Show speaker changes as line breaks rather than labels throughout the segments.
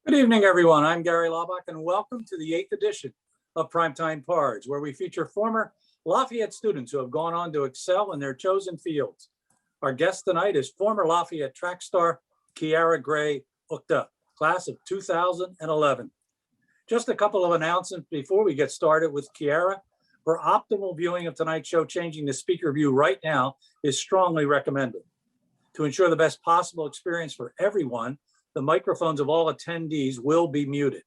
Good evening, everyone. I'm Gary Laubach, and welcome to the 8th edition of Primetime Pards, where we feature former Lafayette students who have gone on to excel in their chosen fields. Our guest tonight is former Lafayette track star Kyara Gray-Uodah, class of 2011. Just a couple of announcements before we get started with Kyara. For optimal viewing of tonight's show, changing the speaker view right now is strongly recommended. To ensure the best possible experience for everyone, the microphones of all attendees will be muted.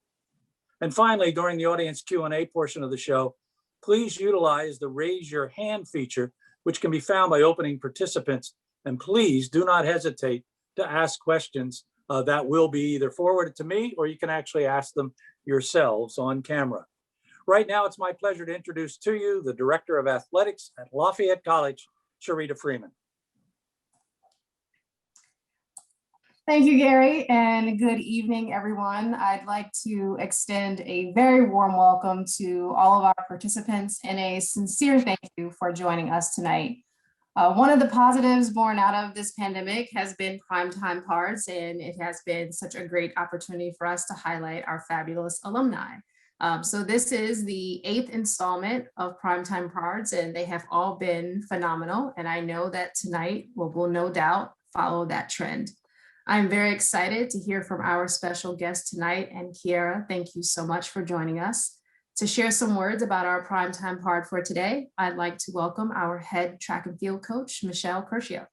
And finally, during the audience Q&A portion of the show, please utilize the raise your hand feature, which can be found by opening participants. And please do not hesitate to ask questions that will be either forwarded to me or you can actually ask them yourselves on camera. Right now, it's my pleasure to introduce to you the Director of Athletics at Lafayette College, Sharita Freeman.
Thank you, Gary, and good evening, everyone. I'd like to extend a very warm welcome to all of our participants and a sincere thank you for joining us tonight. One of the positives born out of this pandemic has been Primetime Pards, and it has been such a great opportunity for us to highlight our fabulous alumni. So this is the 8th installment of Primetime Pards, and they have all been phenomenal. And I know that tonight will no doubt follow that trend. I'm very excited to hear from our special guest tonight. And Kyara, thank you so much for joining us. To share some words about our Primetime Pard for today, I'd like to welcome our head track and field coach, Michelle Curcio.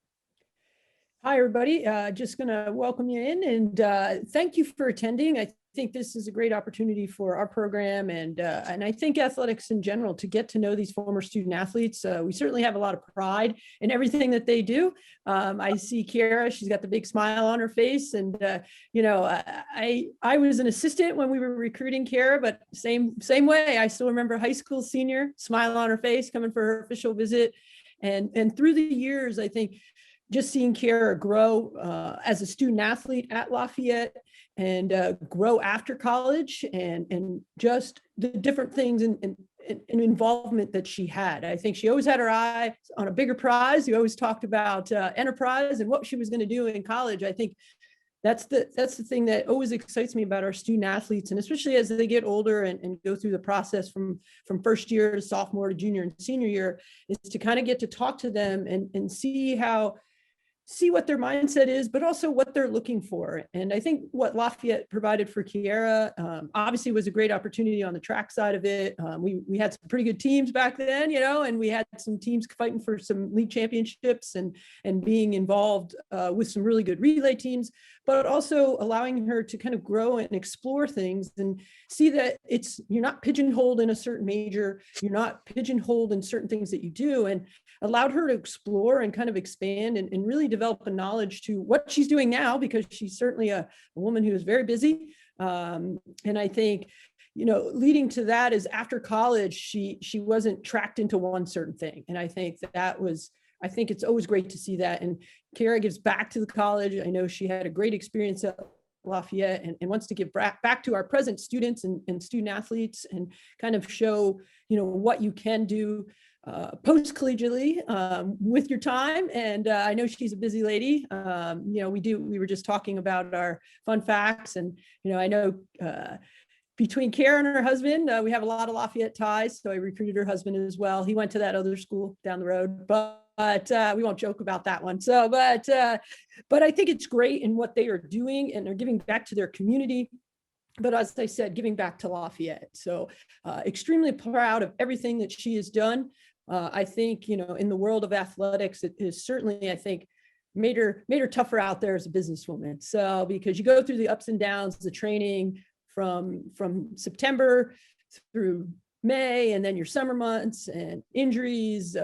Hi, everybody. Just going to welcome you in and thank you for attending. I think this is a great opportunity for our program and I think athletics in general to get to know these former student athletes. We certainly have a lot of pride in everything that they do. I see Kyara, she's got the big smile on her face, and you know, I was an assistant when we were recruiting Kyara, but same way. I still remember high school senior, smile on her face, coming for her official visit, and through the years, I think just seeing Kyara grow as a student athlete at Lafayette and grow after college and just the different things and involvement that she had. I think she always had her eye on a bigger prize. You always talked about enterprise and what she was going to do in college. I think that's the thing that always excites me about our student athletes, and especially as they get older and go through the process from first year to sophomore to junior and senior year, is to kind of get to talk to them and see what their mindset is, but also what they're looking for. And I think what Lafayette provided for Kyara obviously was a great opportunity on the track side of it. We had some pretty good teams back then, you know, and we had some teams fighting for some league championships and being involved with some really good relay teams, but also allowing her to kind of grow and explore things and see that you're not pigeonholed in a certain major, you're not pigeonholed in certain things that you do, and allowed her to explore and kind of expand and really develop a knowledge to what she's doing now, because she's certainly a woman who is very busy. And I think, you know, leading to that is after college, she wasn't tracked into one certain thing. And I think I think it's always great to see that. And Kyara gives back to the college. I know she had a great experience at Lafayette and wants to give back to our present students and student athletes and kind of show, you know, what you can do post-collegiately with your time. And I know she's a busy lady. You know, we were just talking about our fun facts, and, you know, I know between Kyara and her husband, we have a lot of Lafayette ties. So I recruited her husband as well. He went to that other school down the road, but we won't joke about that one. So, but I think it's great in what they are doing, and they're giving back to their community. But as I said, giving back to Lafayette. So extremely proud of everything that she has done. I think, you know, in the world of athletics, it is certainly, I think, made her tougher out there as a businesswoman. So because you go through the ups and downs, the training from September through May, and then your summer months and injuries,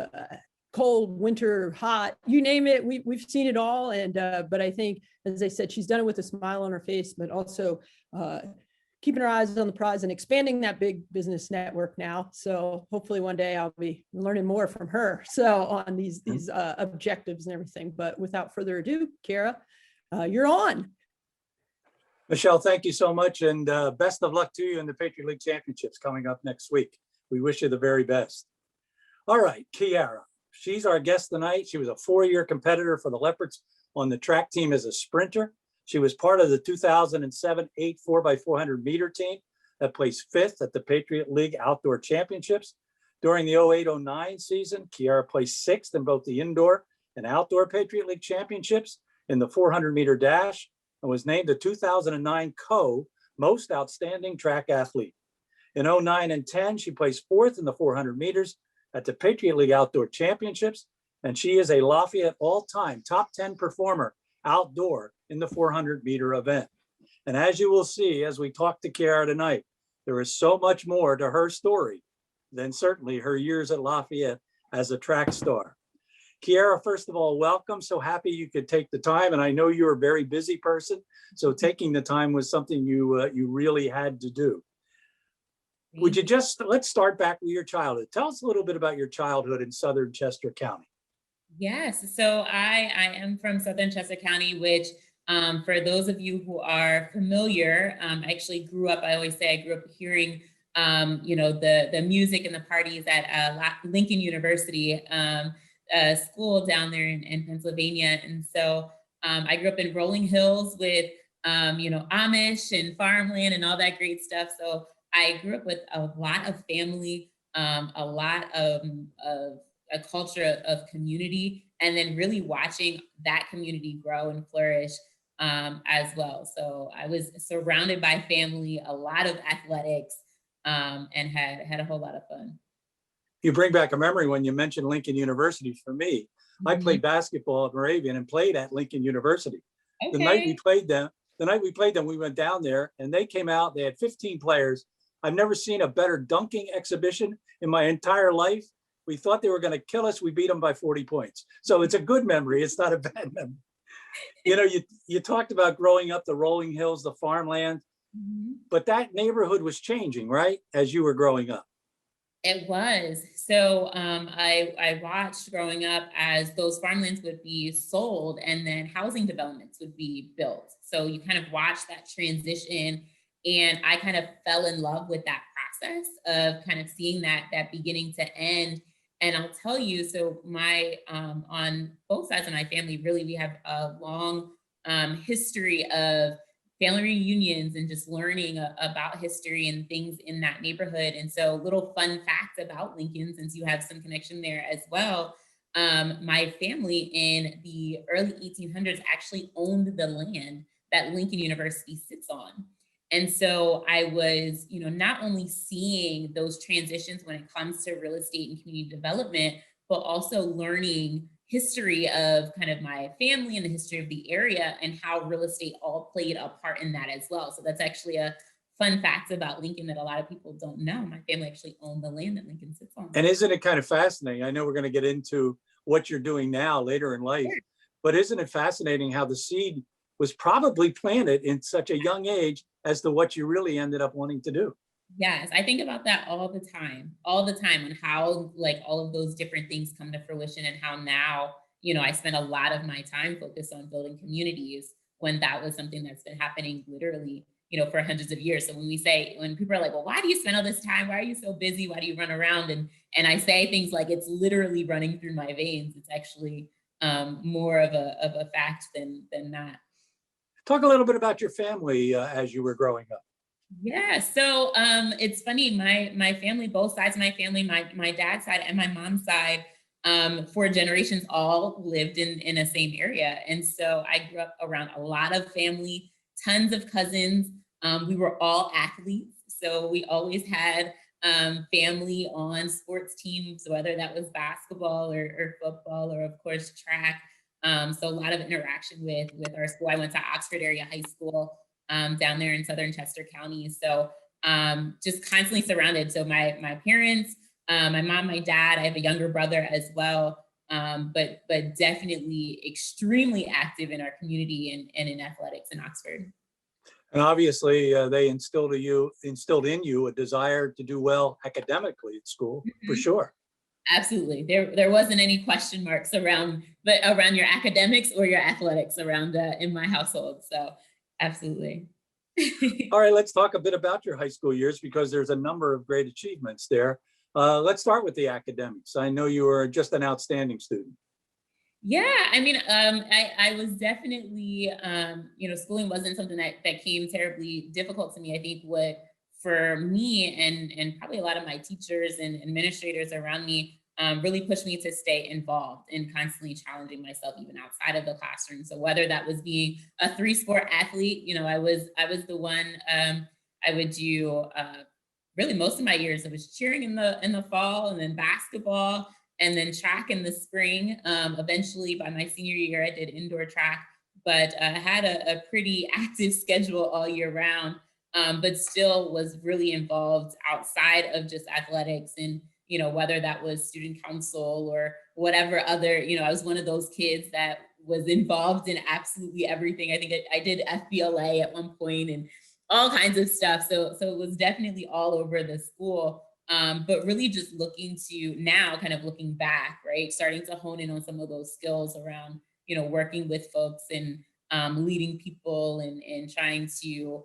cold, winter, hot, you name it, we've seen it all. And but I think, as I said, she's done it with a smile on her face, but also keeping her eyes on the prize and expanding that big business network now. So hopefully one day I'll be learning more from her. So on these objectives and everything. But without further ado, Kyara, you're on.
Michelle, thank you so much, and best of luck to you in the Patriot League Championships coming up next week. We wish you the very best. All right, Kyara, she's our guest tonight. She was a 4-year competitor for the Leopards on the track team as a sprinter. She was part of the 2007-8 4x400 meter team that placed fifth at the Patriot League Outdoor Championships. During the 08-09 season, Kyara placed sixth in both the indoor and outdoor Patriot League Championships in the 400 meter dash and was named the 2009 Most Outstanding Track Athlete. In 09 and 10, she placed fourth in the 400 meters at the Patriot League Outdoor Championships, and she is a Lafayette all-time top 10 performer outdoor in the 400 meter event. And as you will see, as we talk to Kyara tonight, there is so much more to her story than certainly her years at Lafayette as a track star. Kyara, first of all, welcome. So happy you could take the time. And I know you're a very busy person, so taking the time was something you really had to do. Would you let's start back with your childhood. Tell us a little bit about your childhood in Southern Chester County.
Yes, so I am from Southern Chester County, which for those of you who are familiar, I actually grew up, I always say I grew up hearing, the music and the parties at Lincoln University school down there in Pennsylvania. And so I grew up in Rolling Hills with, Amish and farmland and all that great stuff. So I grew up with a lot of family, a lot of a culture of community, and then really watching that community grow and flourish as well. So I was surrounded by family, a lot of athletics, and had a whole lot of fun.
You bring back a memory when you mentioned Lincoln University. For me, I played basketball at Moravian and played at Lincoln University.
Okay.
The night we played them, we went down there and they came out, they had 15 players. I've never seen a better dunking exhibition in my entire life. We thought they were going to kill us. We beat them by 40 points. So it's a good memory. It's not a bad memory. You talked about growing up the rolling hills, the farmland, but that neighborhood was changing, right? As you were growing up.
It was. So I watched growing up as those farmlands would be sold and then housing developments would be built. So you kind of watch that transition, and I kind of fell in love with that process of kind of seeing that beginning to end. And I'll tell you, so my on both sides of my family, really, we have a long history of family reunions and just learning about history and things in that neighborhood. And so little fun facts about Lincoln, since you have some connection there as well. My family in the early 1800s actually owned the land that Lincoln University sits on. And so I was, not only seeing those transitions when it comes to real estate and community development, but also learning history of kind of my family and the history of the area and how real estate all played a part in that as well. So that's actually a fun fact about Lincoln that a lot of people don't know. My family actually owned the land that Lincoln sits on.
And isn't it kind of fascinating? I know we're going to get into what you're doing now later in life, but isn't it fascinating how the seed was probably planted in such a young age as to what you really ended up wanting to do?
Yes, I think about that all the time, and how like all of those different things come to fruition, and how now, I spend a lot of my time focused on building communities when that was something that's been happening literally, for hundreds of years. So when people are like, well, why do you spend all this time? Why are you so busy? Why do you run around? And I say things like, it's literally running through my veins. It's actually more of a fact than not.
Talk a little bit about your family as you were growing up.
Yeah, so it's funny, my family, both sides of my family, my dad's side and my mom's side, for generations all lived in the same area. And so I grew up around a lot of family, tons of cousins. We were all athletes. So we always had family on sports teams, whether that was basketball or football or of course track. So a lot of interaction with our school. I went to Oxford area high school down there in Southern Chester County. So just constantly surrounded. So my parents, my mom, my dad, I have a younger brother as well, but definitely extremely active in our community and in athletics in Oxford.
And obviously they instilled in you a desire to do well academically at school, for sure.
Absolutely. There wasn't any question marks around your academics or your athletics around in my household. So absolutely.
All right, let's talk a bit about your high school years, because there's a number of great achievements there. Let's start with the academics. I know you were just an outstanding student.
Yeah, I mean, I was definitely, schooling wasn't something that came terribly difficult to me. I think what for me and probably a lot of my teachers and administrators around me really pushed me to stay involved and constantly challenging myself even outside of the classroom. So whether that was being a three-sport athlete, I was the one. I would do really most of my years. It was cheering in the fall, and then basketball, and then track in the spring. Eventually, by my senior year, I did indoor track, but I had a pretty active schedule all year round, but still was really involved outside of just athletics. And, whether that was student council or whatever other, I was one of those kids that was involved in absolutely everything. I think I did FBLA at one point and all kinds of stuff. So it was definitely all over the school. But really just looking to now kind of looking back, right? Starting to hone in on some of those skills around, working with folks and leading people and trying to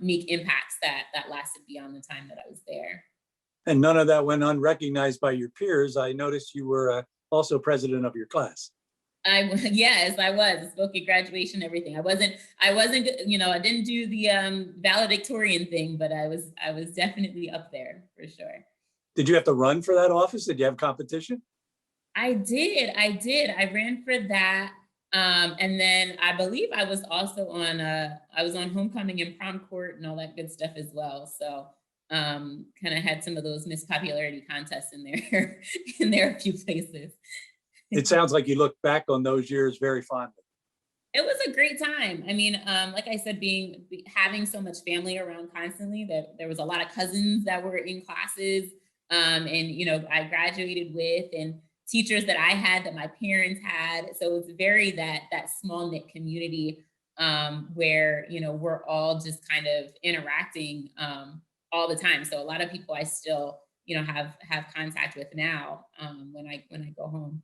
make impacts that lasted beyond the time that I was there.
And none of that went unrecognized by your peers. I noticed you were also president of your class.
Yes, I was. I spoke at graduation, everything. I wasn't, I didn't do the valedictorian thing, but I was definitely up there for sure.
Did you have to run for that office? Did you have competition?
I did. I ran for that. And then I believe I was also I was on homecoming and prom court and all that good stuff as well. So kind of had some of those Miss Popularity contests in there, in there a few places.
It sounds like you look back on those years very fondly.
It was a great time. I mean, like I said, having so much family around constantly, that there was a lot of cousins that were in classes, and I graduated with, and teachers that I had that my parents had. So it was very that small knit community where we're all just kind of interacting all the time. So a lot of people I still have contact with now when I go home.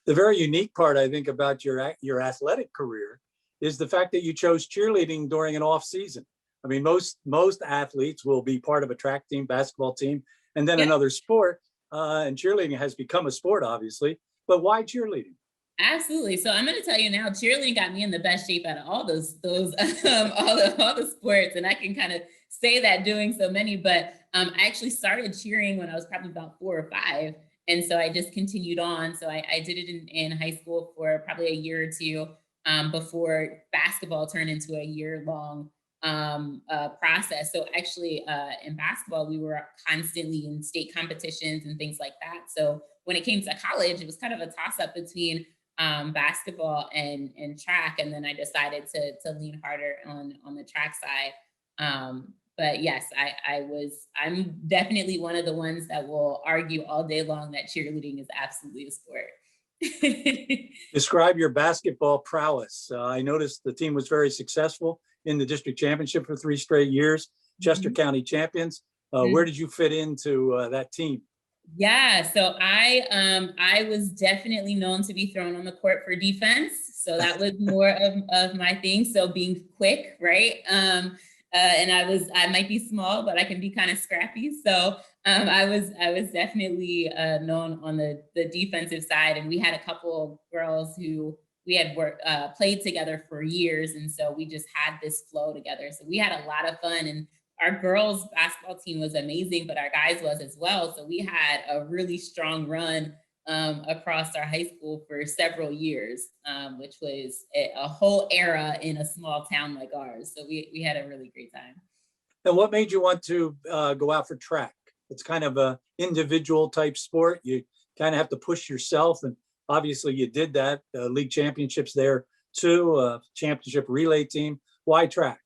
The very unique part, I think, about your athletic career is the fact that you chose cheerleading during an off season. I mean, most athletes will be part of a track team, basketball team, and then another sport. And cheerleading has become a sport, obviously. But why cheerleading?
Absolutely. So I'm going to tell you now, cheerleading got me in the best shape out of all those all the sports, and I can kind of say that doing so many. But I actually started cheering when I was probably about 4 or 5. And so I just continued on. So I did it in high school for probably a year or two before basketball turned into a year-long process. So actually in basketball, we were constantly in state competitions and things like that. So when it came to college, it was kind of a toss-up between basketball and track. And then I decided to lean harder on the track side. But yes, I'm definitely one of the ones that will argue all day long that cheerleading is absolutely a sport.
Describe your basketball prowess. I noticed the team was very successful in the district championship for 3 straight years, Chester County champions. Where did you fit into that team?
Yeah, so I was definitely known to be thrown on the court for defense. So that was more of my thing. So being quick, right? And I might be small, but I can be kind of scrappy. So I was definitely known on the defensive side. And we had a couple of girls who we had played together for years. And so we just had this flow together. So we had a lot of fun, and our girls basketball team was amazing, but our guys was as well. So we had a really strong run across our high school for several years, which was a whole era in a small town like ours. So we had a really great time.
And what made you want to go out for track? It's kind of a individual type sport. You kind of have to push yourself. And obviously you did that, league championships there too, championship relay team. Why track?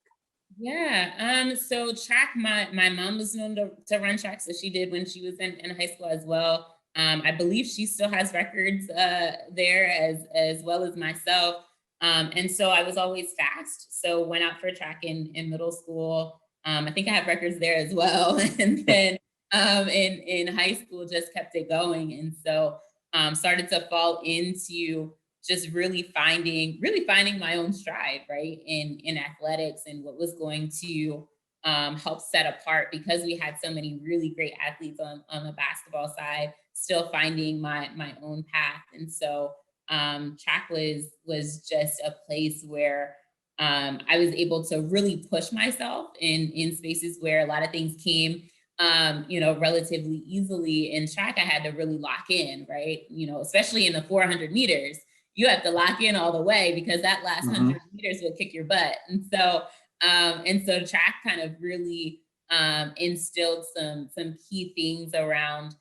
Yeah, so track, my mom was known to run track. So she did when she was in high school as well. I believe she still has records there as well as myself. And so I was always fast. So went out for track in middle school. I think I have records there as well. And then in high school, just kept it going. And so started to fall into just really finding my own stride, right, in athletics and what was going to help set apart, because we had so many really great athletes on the basketball side, still finding my own path. And so track was just a place where I was able to really push myself in spaces where a lot of things came, relatively easily. In track, I had to really lock in, right? Especially in the 400 meters, you have to lock in all the way because that last 100 meters will kick your butt. And so track kind of really instilled some key things around,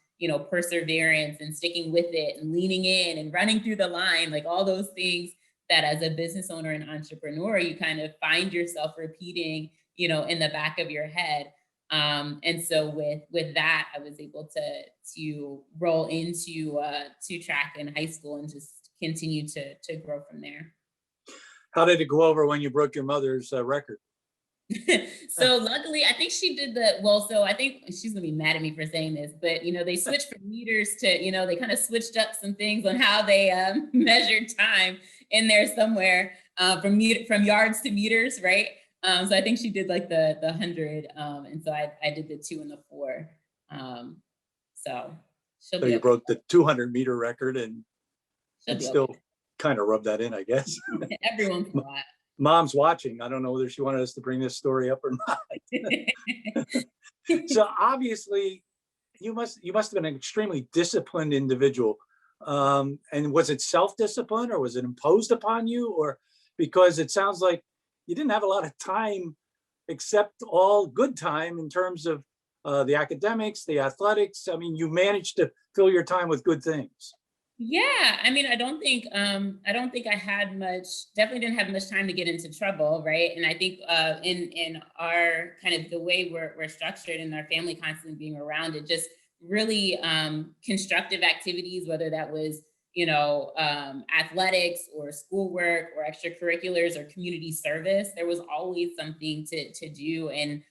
perseverance and sticking with it and leaning in and running through the line, like all those things that as a business owner and entrepreneur, you kind of find yourself repeating, in the back of your head. And so with that, I was able to roll into to track in high school and just continue to grow from there.
How did it go over when you broke your mother's record?
So luckily, I think she did so I think she's gonna be mad at me for saying this, but they switched from meters to, they kind of switched up some things on how they measured time in there somewhere, from yards to meters, right? So I think she did like the 100, and so I did the 2 and the 4. So
you broke the 200 meter record and still kind of rubbed that in, I guess.
Everyone's a lot.
Mom's watching. I don't know whether she wanted us to bring this story up or not. So obviously, you must have been an extremely disciplined individual. And was it self-discipline or was it imposed upon you? Or because it sounds like you didn't have a lot of time, except all good time in terms of the academics, the athletics. I mean, you managed to fill your time with good things.
Yeah, I mean, I don't think I had much, definitely didn't have much time to get into trouble, right? And I think in our kind of the way we're structured and our family constantly being around it, just really constructive activities, whether that was, athletics or schoolwork or extracurriculars or community service, there was always something to do. And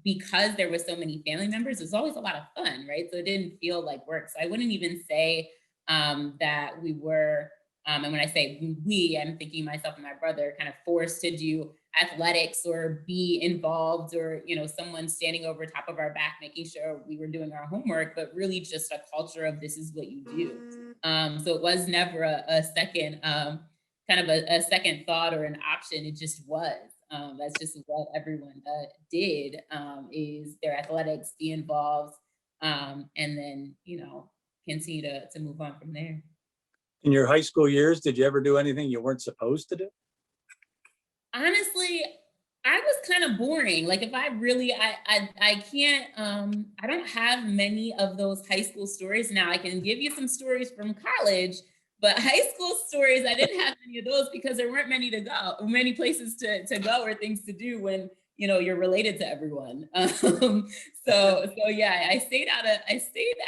because there were so many family members, it was always a lot of fun, right? So it didn't feel like work. So I wouldn't even say that we were, and when I say we, I'm thinking myself and my brother kind of forced to do athletics or be involved or, someone standing over top of our back, making sure we were doing our homework, but really just a culture of this is what you do. So it was never a second, kind of a second thought or an option. It just was. That's just what everyone did, is their athletics, be involved, and then, continue to move on from there.
In your high school years, did you ever do anything you weren't supposed to do?
Honestly, I was kind of boring. Like if I really, I can't, I don't have many of those high school stories. Now I can give you some stories from college, but high school stories, I didn't have any of those because there weren't many places to go or things to do when, you're related to everyone. So yeah, I stayed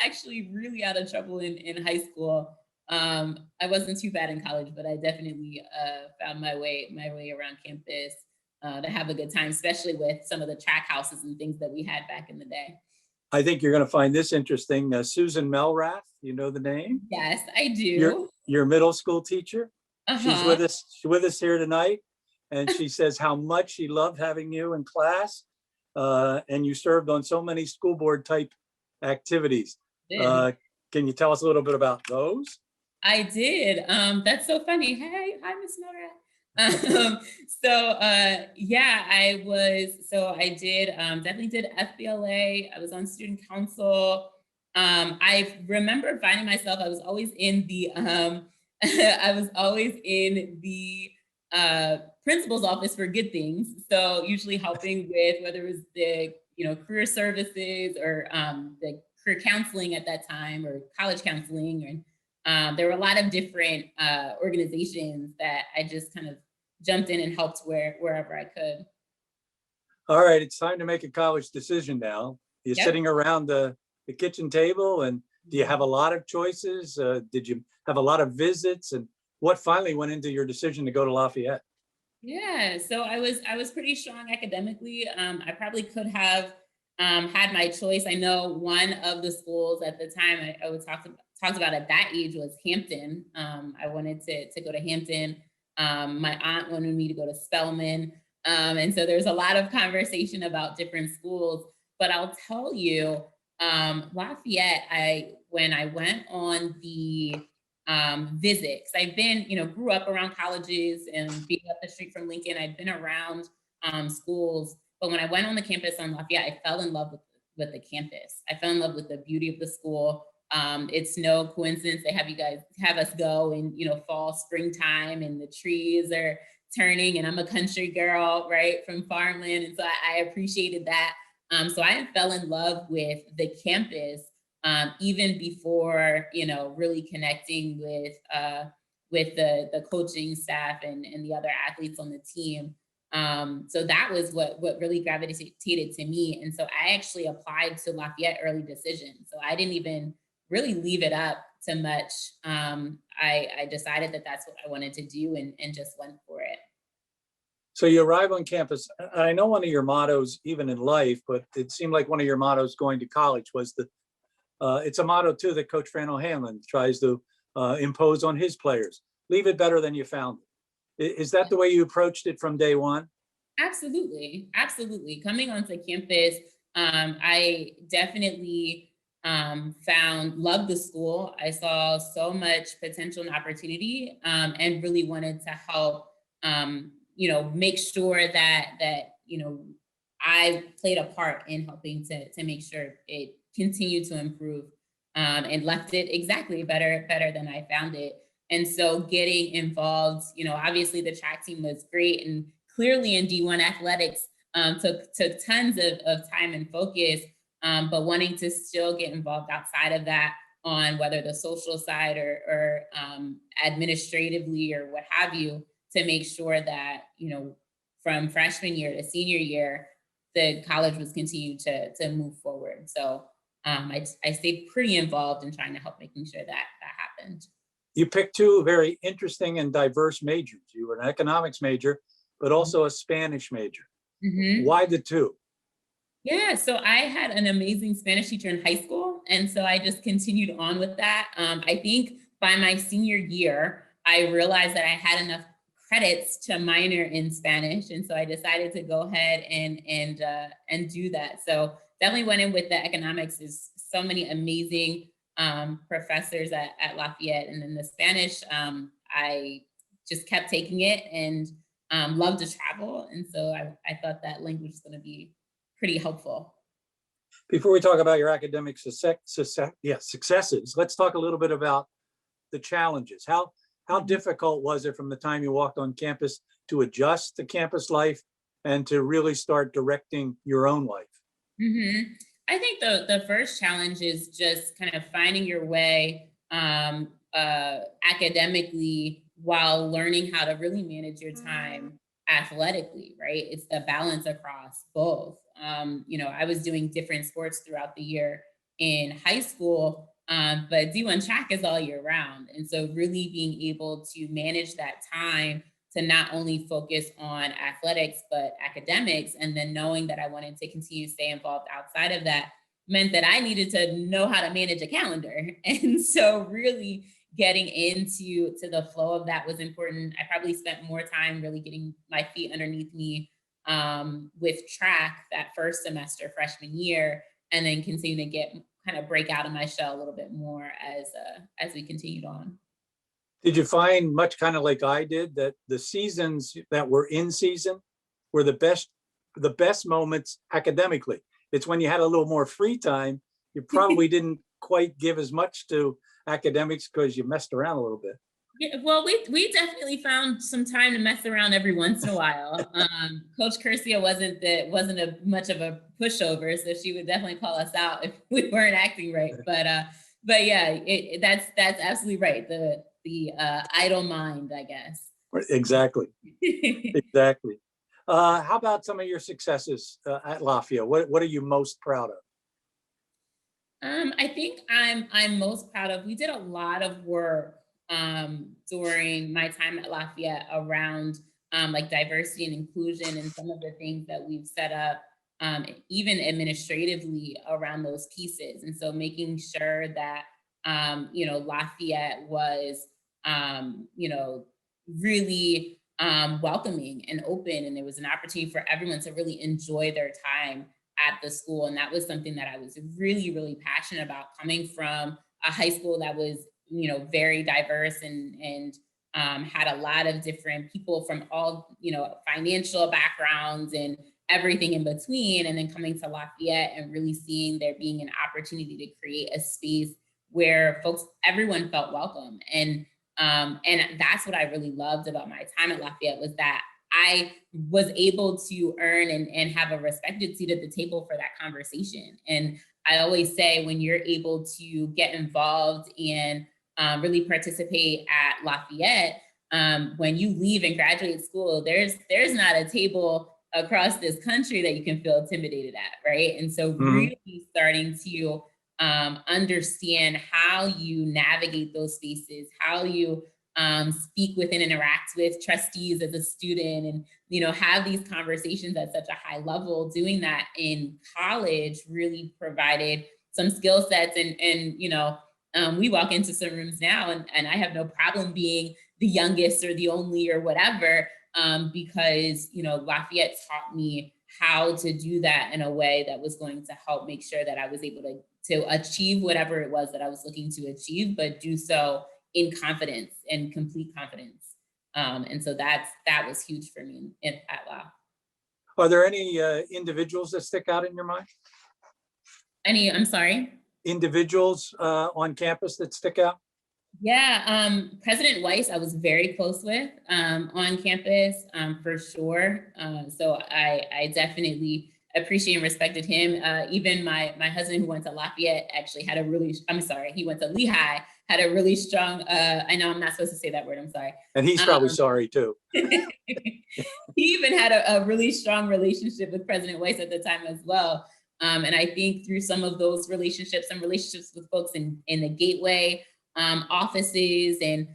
actually really out of trouble in high school. I wasn't too bad in college, but I definitely found my way around campus to have a good time, especially with some of the track houses and things that we had back in the day.
I think you're going to find this interesting. Susan Melrath, you know the name?
Yes, I do.
Your middle school teacher.
Uh-huh.
She's with us here tonight. And she says how much she loved having you in class. And you served on so many school board type activities. Can you tell us a little bit about those?
I did. That's so funny. Hey, hi, Miss Nora. I did definitely did FBLA. I was on student council. I remember finding myself, I was always in the principal's office for good things. So usually helping with whether it was the, career services or the career counseling at that time or college counseling. And there were a lot of different organizations that I just kind of jumped in and helped wherever I could.
All right, it's time to make a college decision now. You're
Yep.
sitting around the kitchen table, and do you have a lot of choices? Did you have a lot of visits? And what finally went into your decision to go to Lafayette?
Yeah, so I was pretty strong academically. I probably could have had my choice. I know one of the schools at the time I was talked about at that age was Hampton. I wanted to go to Hampton. My aunt wanted me to go to Spelman. And so there's a lot of conversation about different schools, but I'll tell you, Lafayette, when I went on the visit. Because I've been, grew up around colleges and being up the street from Lincoln, I've been around schools. But when I went on the campus on Lafayette, I fell in love with the campus. I fell in love with the beauty of the school. It's no coincidence they have us go in, fall, springtime, and the trees are turning, and I'm a country girl, right, from farmland. And so I appreciated that. So I fell in love with the campus even before, really connecting with the coaching staff and the other athletes on the team. So that was what really gravitated to me. And so I actually applied to Lafayette early decision. So I didn't even really leave it up to much. I decided that that's what I wanted to do and just went for it.
So you arrive on campus. I know one of your mottos, even in life, but it seemed like one of your mottos going to college was it's a motto too that Coach Fran O'Hanlon tries to impose on his players. Leave it better than you found it. Is that the way you approached it from day one?
Absolutely. Absolutely. Coming onto campus, I definitely loved the school. I saw so much potential and opportunity and really wanted to help, make sure that I played a part in helping to make sure it continued to improve and left it exactly better than I found it. And so getting involved, obviously the track team was great, and clearly in D1 athletics took tons of time and focus, but wanting to still get involved outside of that on whether the social side or administratively or what have you, to make sure that, from freshman year to senior year, the college was continuing to move forward. So I stayed pretty involved in trying to help making sure that happened.
You picked two very interesting and diverse majors. You were an economics major, but also a Spanish major.
Mm-hmm.
Why the two?
Yeah, so I had an amazing Spanish teacher in high school. And so I just continued on with that. I think by my senior year, I realized that I had enough credits to minor in Spanish. And so I decided to go ahead and do that. So definitely went in with the economics. There's so many amazing professors at Lafayette. And then the Spanish, I just kept taking it and loved to travel. And so I thought that language was going to be pretty helpful.
Before we talk about your academic successes, let's talk a little bit about the challenges. How difficult was it from the time you walked on campus to adjust to campus life and to really start directing your own life?
Mm-hmm. I think the first challenge is just kind of finding your way academically while learning how to really manage your time athletically, right? It's the balance across both. I was doing different sports throughout the year in high school, but D1 track is all year round. And so really being able to manage that time to not only focus on athletics, but academics, and then knowing that I wanted to continue to stay involved outside of that meant that I needed to know how to manage a calendar. And so really getting into the flow of that was important. I probably spent more time really getting my feet underneath me with track that first semester, freshman year, and then continue to break out of my shell a little bit more as we continued on.
Did you find, much kind of like I did, that the seasons that were in season were the best moments academically? It's when you had a little more free time, you probably didn't quite give as much to academics because you messed around a little bit.
Yeah, well, we definitely found some time to mess around every once in a while. Coach Curcia wasn't much of a pushover, so she would definitely call us out if we weren't acting right. But yeah, that's absolutely right. The idle mind, I guess.
Exactly. Exactly. How about some of your successes at Lafayette? What are you most proud of?
I think I'm most proud of. We did a lot of work during my time at Lafayette around like diversity and inclusion, and some of the things that we've set up, even administratively around those pieces. And so making sure that Lafayette was really welcoming and open, and there was an opportunity for everyone to really enjoy their time at the school. And that was something that I was really, really passionate about, coming from a high school that was very diverse and had a lot of different people from all, financial backgrounds and everything in between. And then coming to Lafayette and really seeing there being an opportunity to create a space where everyone felt welcome. And that's what I really loved about my time at Lafayette, was that I was able to earn and have a respected seat at the table for that conversation. And I always say, when you're able to get involved and really participate at Lafayette, when you leave and graduate school, there's not a table across this country that you can feel intimidated at, right? And so really starting to understand how you navigate those spaces, how you speak with and interact with trustees as a student, and have these conversations at such a high level. Doing that in college really provided some skill sets, and we walk into some rooms now, and I have no problem being the youngest or the only or whatever, because Lafayette taught me how to do that in a way that was going to help make sure that I was able to achieve whatever it was that I was looking to achieve, but do so in confidence and complete confidence. And so that was huge for me at Law.
Are there any individuals that stick out in your mind?
I'm sorry?
Individuals on campus that stick out?
Yeah, President Weiss, I was very close with on campus, for sure. So I definitely appreciate and respected him. Even my husband, who went to Lafayette, actually had he went to Lehigh, had a really strong, I know I'm not supposed to say that word, I'm sorry.
And he's probably sorry too.
He even had a really strong relationship with President Weiss at the time as well. And I think through some of those relationships, some relationships with folks in the Gateway offices, and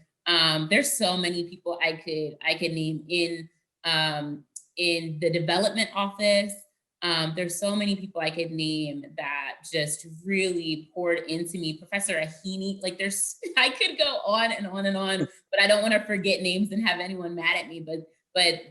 there's so many people I could name in the development office. There's so many people I could name that just really poured into me. Professor Ahini, I could go on and on and on, but I don't want to forget names and have anyone mad at me. But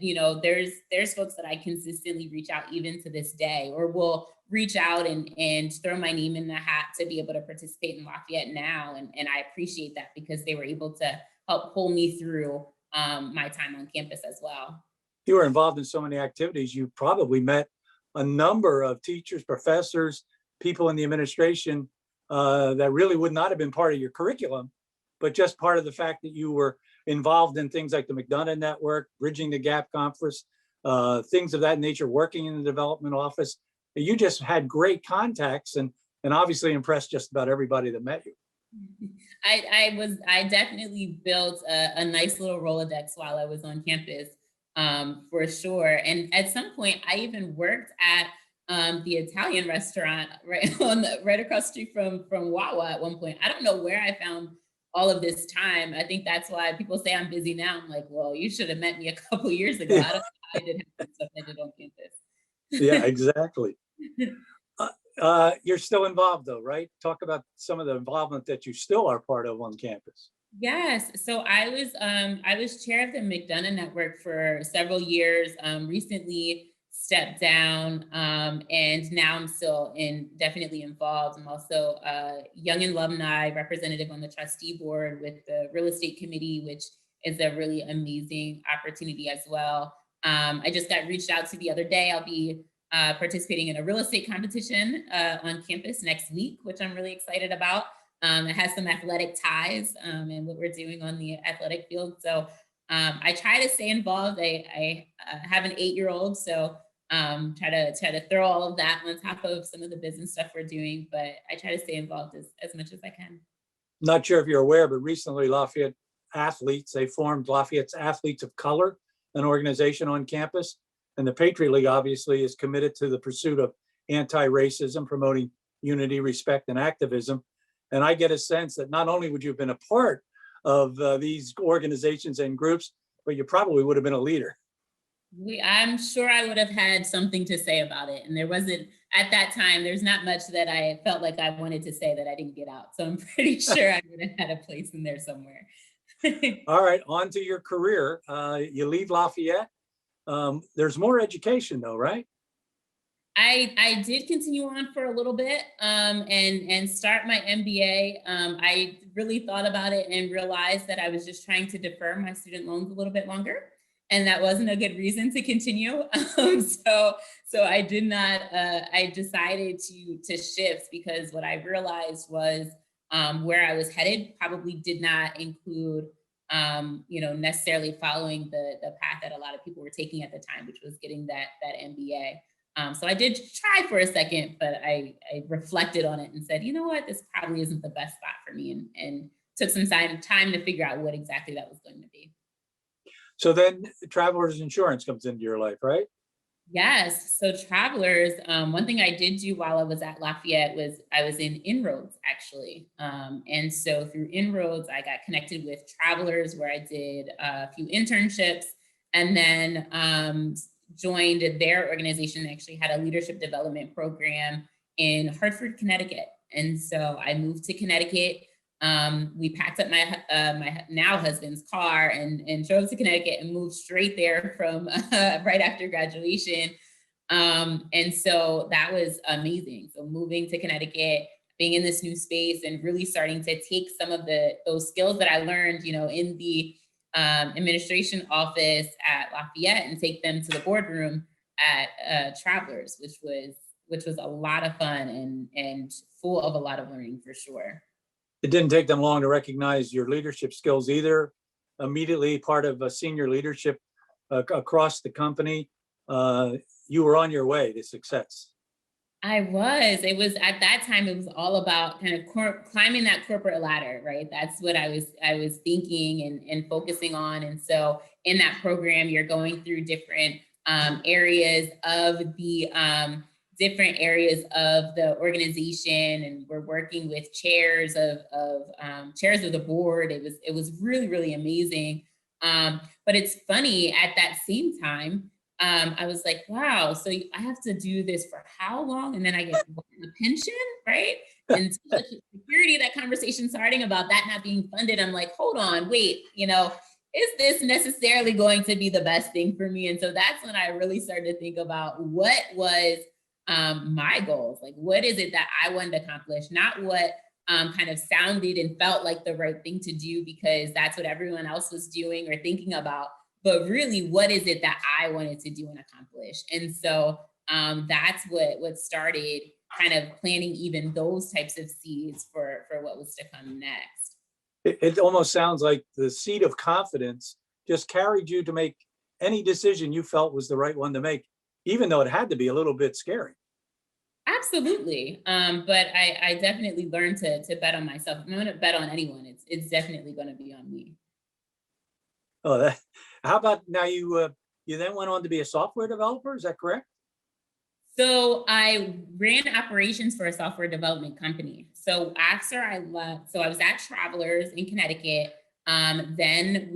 there's folks that I consistently reach out even to this day, or will reach out and throw my name in the hat to be able to participate in Lafayette now. And I appreciate that, because they were able to help pull me through my time on campus as well.
You were involved in so many activities. You probably met a number of teachers, professors, people in the administration that really would not have been part of your curriculum, but just part of the fact that you were involved in things like the McDonough Network, Bridging the Gap Conference, things of that nature, working in the development office. You just had great contacts and obviously impressed just about everybody that met you.
I definitely built a nice little Rolodex while I was on campus, for sure. And at some point, I even worked at the Italian restaurant right across the street from Wawa at one point. I don't know where I found all of this time. I think that's why people say I'm busy now. I'm like, well, you should have met me a couple years ago. I don't know how I did have stuff I did on campus.
Yeah, exactly. You're still involved though, right? Talk about some of the involvement that you still are part of on campus.
Yes, so I was chair of the McDonough Network for several years. Recently stepped down, and now I'm still definitely involved. I'm also a young alumni representative on the trustee board with the real estate committee, which is a really amazing opportunity as well. I just got reached out to the other day. I'll be participating in a real estate competition on campus next week, which I'm really excited about. It has some athletic ties and what we're doing on the athletic field. So I try to stay involved. I have an 8-year-old, so try to throw all of that on top of some of the business stuff we're doing, but I try to stay involved as much as I can.
Not sure if you're aware, but recently Lafayette Athletes, they formed Lafayette's Athletes of Color, an organization on campus. And the Patriot League obviously is committed to the pursuit of anti-racism, promoting unity, respect, and activism. And I get a sense that not only would you have been a part of these organizations and groups, but you probably would have been a leader.
I'm sure I would have had something to say about it. And there wasn't, at that time, there's not much that I felt like I wanted to say that I didn't get out. So I'm pretty sure I would have had a place in there somewhere.
All right, on to your career. You leave Lafayette. There's more education though, right?
I did continue on for a little bit and start my MBA. I really thought about it and realized that I was just trying to defer my student loans a little bit longer. And that wasn't a good reason to continue. So I did not, I decided to shift because what I realized was where I was headed probably did not include necessarily following the path that a lot of people were taking at the time, which was getting that MBA. So I did try for a second, but I reflected on it and said, you know what, this probably isn't the best spot for me, and took some time to figure out what exactly that was going to be.
So then Travelers Insurance comes into your life, right?
Yes. So Travelers, one thing I did do while I was at Lafayette was I was in Inroads, actually. And so through Inroads, I got connected with Travelers, where I did a few internships, and then joined their organization. They actually had a leadership development program in Hartford, Connecticut. And so I moved to Connecticut. We packed up my now husband's car and drove to Connecticut and moved straight there from right after graduation. And so that was amazing. So moving to Connecticut, being in this new space and really starting to take some of those skills that I learned, in the administration office at Lafayette and take them to the boardroom at Travelers, which was a lot of fun and full of a lot of learning for sure.
It didn't take them long to recognize your leadership skills either. Immediately part of a senior leadership across the company, you were on your way to success.
It was at that time, it was all about kind of climbing that corporate ladder, right? That's what I was thinking and focusing on. And so in that program, you're going through different areas of the organization, and we're working with chairs of the board. It was really, really amazing. But it's funny, at that same time, I was like, wow, so I have to do this for how long? And then I get a pension, right? And Social Security, that conversation starting about that not being funded. I'm like, hold on, wait, is this necessarily going to be the best thing for me? And so that's when I really started to think about what was my goals, like what is it that I wanted to accomplish, not what kind of sounded and felt like the right thing to do because that's what everyone else was doing or thinking about, but really what is it that I wanted to do and accomplish. And so that's what started kind of planting even those types of seeds for what was to come next.
It almost sounds like the seed of confidence just carried you to make any decision you felt was the right one to make, even though it had to be a little bit scary.
Absolutely. But I definitely learned to bet on myself. If I'm going to bet on anyone, it's definitely going to be on me.
Oh, how about now you then went on to be a software developer, is that correct?
So I ran operations for a software development company. So after I left, so I was at Travelers in Connecticut. Then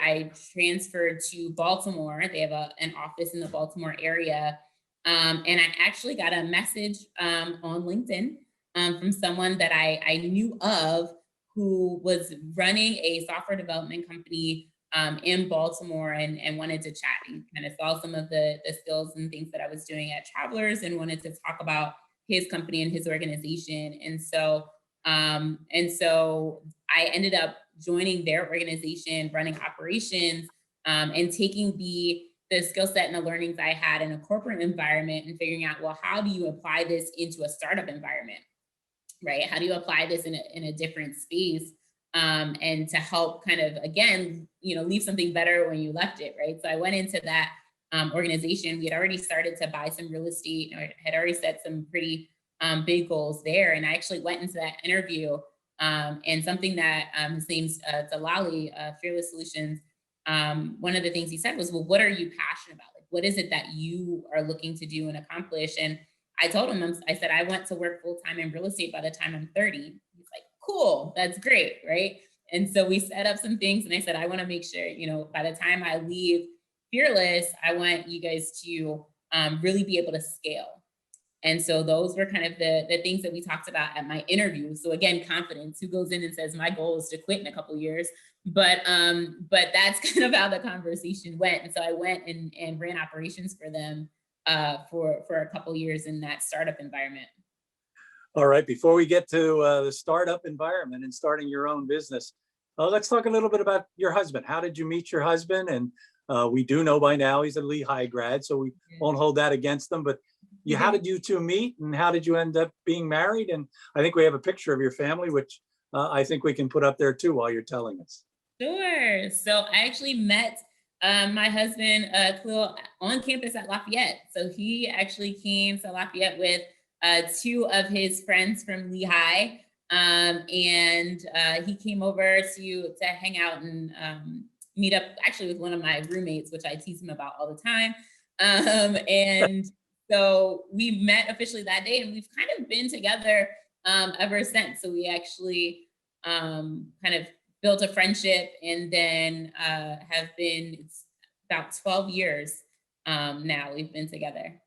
I transferred to Baltimore. They have an office in the Baltimore area. And I actually got a message on LinkedIn from someone that I knew of who was running a software development company in Baltimore and wanted to chat. He kind of saw some of the skills and things that I was doing at Travelers and wanted to talk about his company and his organization. And so I ended up joining their organization, running operations, and taking the skill set and the learnings I had in a corporate environment and figuring out, well, how do you apply this into a startup environment, right? How do you apply this in a different space? And to help kind of, again, leave something better when you left it, right? So I went into that organization. We had already started to buy some real estate. I had already set some pretty big goals there. And I actually went into that interview and something that his name's Dalali, Fearless Solutions. One of the things he said was, well, what are you passionate about? Like, what is it that you are looking to do and accomplish? And I told him, I said, I want to work full-time in real estate by the time I'm 30. He's like, cool, that's great, right? And so we set up some things and I said, I want to make sure, by the time I leave Fearless, I want you guys to really be able to scale. And so those were kind of the things that we talked about at my interview. So again, confidence, who goes in and says, my goal is to quit in a couple of years. But that's kind of how the conversation went. And so I went and ran operations for them for a couple years in that startup environment.
All right, before we get to the startup environment and starting your own business, let's talk a little bit about your husband. How did you meet your husband? And we do know by now he's a Lehigh grad, so we won't hold that against him. But how did you two meet, and how did you end up being married? And I think we have a picture of your family, which I think we can put up there too while you're telling us.
Sure. So I actually met my husband, Khalil, on campus at Lafayette. So he actually came to Lafayette with two of his friends from Lehigh. And he came over to hang out and meet up actually with one of my roommates, which I tease him about all the time. And so we met officially that day, and we've kind of been together ever since. So we actually kind of built a friendship, and then have been, it's about 12 years now we've been together.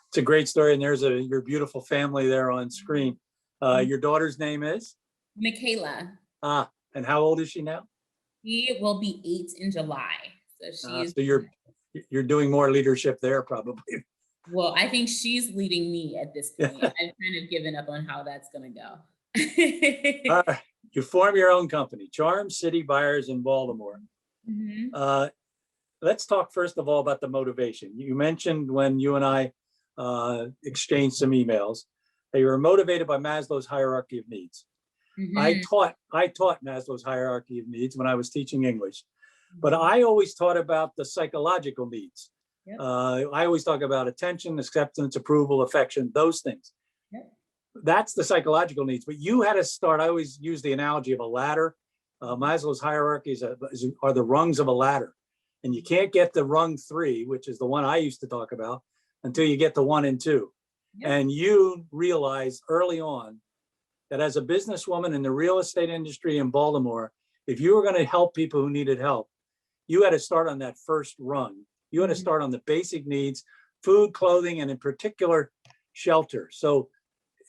It's a great story, and there's your beautiful family there on screen. Your daughter's name is?
Michaela.
And how old is she now?
She will be 8 in July. So she's.
So you're doing more leadership there, probably.
Well, I think she's leading me at this point. I've kind of given up on how that's going to go.
You form your own company, Charm City Buyers in Baltimore.
Mm-hmm.
Let's talk first of all about the motivation. You mentioned when you and I exchanged some emails that you were motivated by Maslow's hierarchy of needs.
Mm-hmm.
I taught Maslow's hierarchy of needs when I was teaching English, but I always taught about the psychological needs.
Yep.
I always talk about attention, acceptance, approval, affection, those things.
Yep.
That's the psychological needs. But you had to start. I always use the analogy of a ladder. Maslow's hierarchies are the rungs of a ladder, and you can't get to rung 3, which is the one I used to talk about, until you get to 1 and 2. Yep. And you realize early on that as a businesswoman in the real estate industry in Baltimore, if you were going to help people who needed help, you had to start on that first rung. You had to start on the basic needs, food, clothing, and in particular, shelter. So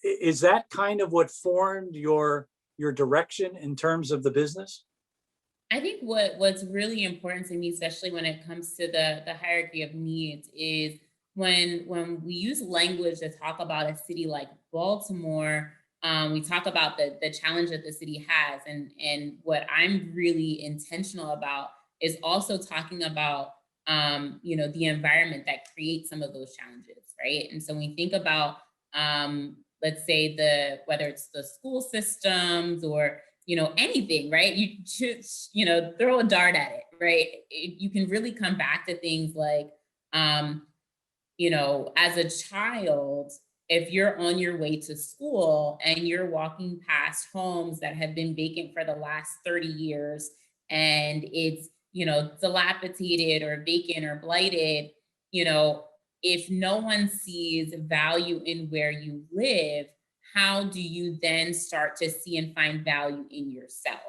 is that kind of what formed your direction in terms of the business?
I think what's really important to me, especially when it comes to the hierarchy of needs, is when we use language to talk about a city like Baltimore, we talk about the challenge that the city has. And what I'm really intentional about is also talking about the environment that creates some of those challenges, right? And so when we think about, let's say whether it's the school systems or, anything, right? You just, throw a dart at it, right? You can really come back to things like, as a child, if you're on your way to school and you're walking past homes that have been vacant for the last 30 years and it's, dilapidated or vacant or blighted, if no one sees value in where you live, how do you then start to see and find value in yourself,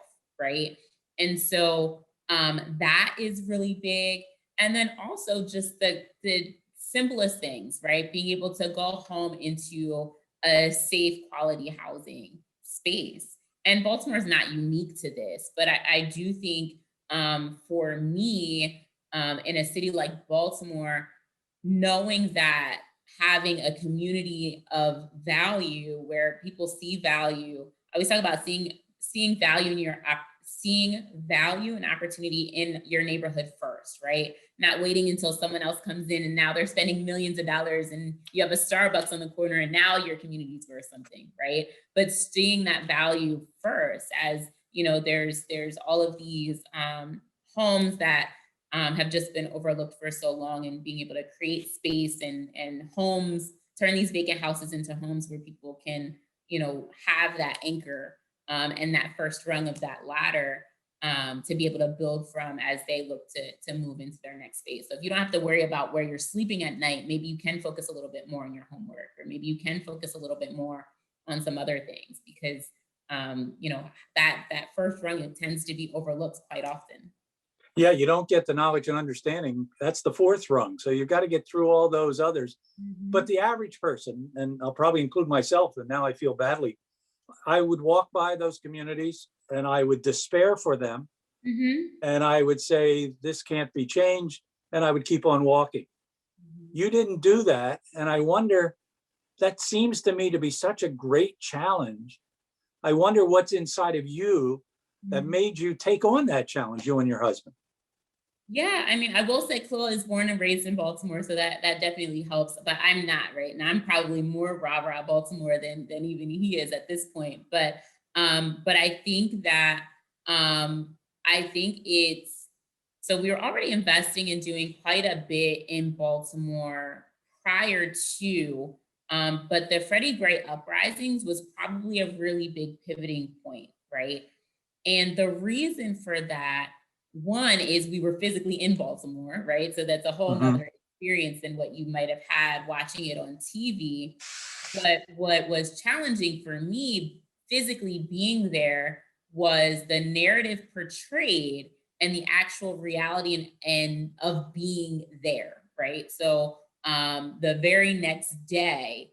right? And so that is really big. And then also just the simplest things, right? Being able to go home into a safe quality housing space. And Baltimore is not unique to this, but I do think for me, in a city like Baltimore, knowing that having a community of value where people see value, I always talk about seeing value seeing value and opportunity in your neighborhood first, right? Not waiting until someone else comes in and now they're spending millions of dollars and you have a Starbucks on the corner and now your community's worth something, right? But seeing that value first, as there's all of these homes that have just been overlooked for so long, and being able to create space and homes, turn these vacant houses into homes where people can, have that anchor and that first rung of that ladder to be able to build from as they look to move into their next space. So if you don't have to worry about where you're sleeping at night, maybe you can focus a little bit more on your homework, or maybe you can focus a little bit more on some other things, because that first rung, it tends to be overlooked quite often.
Yeah, you don't get the knowledge and understanding. That's the 4th rung. So you've got to get through all those others. Mm-hmm. But the average person, and I'll probably include myself, and now I feel badly, I would walk by those communities and I would despair for them. Mm-hmm. And I would say, this can't be changed. And I would keep on walking. Mm-hmm. You didn't do that. And I wonder, that seems to me to be such a great challenge. I wonder what's inside of you that made you take on that challenge, you and your husband.
Yeah, I mean, I will say Chloe is born and raised in Baltimore, so that definitely helps. But I'm not, right? And I'm probably more rah-rah Baltimore than even he is at this point. But I think that I think it's so we were already investing in doing quite a bit in Baltimore prior to, but the Freddie Gray uprisings was probably a really big pivoting point, right? And the reason for that, one is we were physically in Baltimore, right? So that's a whole nother experience than what you might have had watching it on TV. But what was challenging for me physically being there was the narrative portrayed and the actual reality and of being there, right? So the very next day,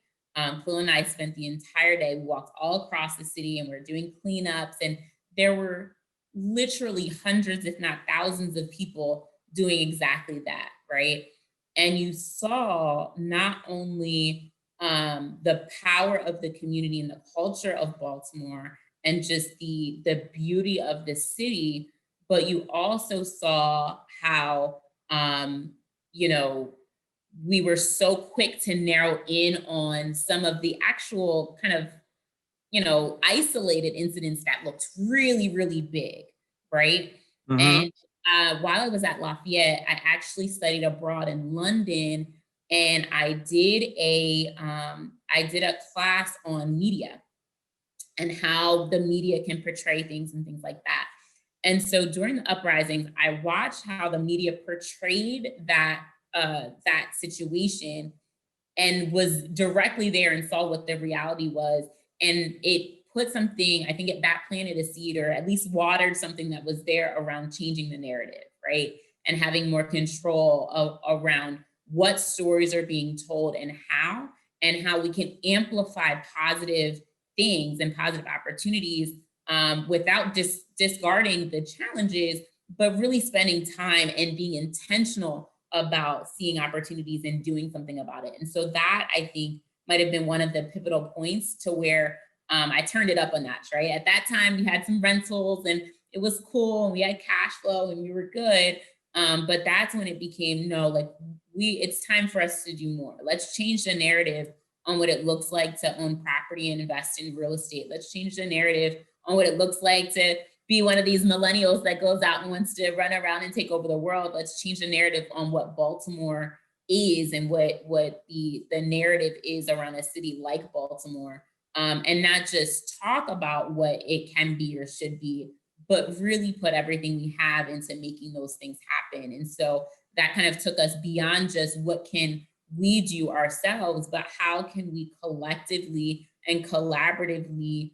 Phil and I spent the entire day, we walked all across the city and we're doing cleanups, and there were literally hundreds, if not thousands of people doing exactly that, right? And you saw not only the power of the community and the culture of Baltimore and just the beauty of the city, but you also saw how, you know, we were so quick to narrow in on some of the actual kind of, you know, isolated incidents that looked really, really big, right? And while I was at Lafayette, I actually studied abroad in London, and I did a class on media and how the media can portray things and things like that. And so during the uprisings, I watched how the media portrayed that that situation and was directly there and saw what the reality was. And it put something, I think that planted a seed, or at least watered something that was there around changing the narrative, right? And having more control around what stories are being told and how we can amplify positive things and positive opportunities without discarding the challenges, but really spending time and being intentional about seeing opportunities and doing something about it. And so that, I think, might have been one of the pivotal points to where I turned it up a notch, right? At that time, we had some rentals and it was cool and we had cash flow and we were good. But that's when it became, no, like it's time for us to do more. Let's change the narrative on what it looks like to own property and invest in real estate. Let's change the narrative on what it looks like to be one of these millennials that goes out and wants to run around and take over the world. Let's change the narrative on what Baltimore is and what the narrative is around a city like Baltimore. And not just talk about what it can be or should be, but really put everything we have into making those things happen. And so that kind of took us beyond just what can we do ourselves, but how can we collectively and collaboratively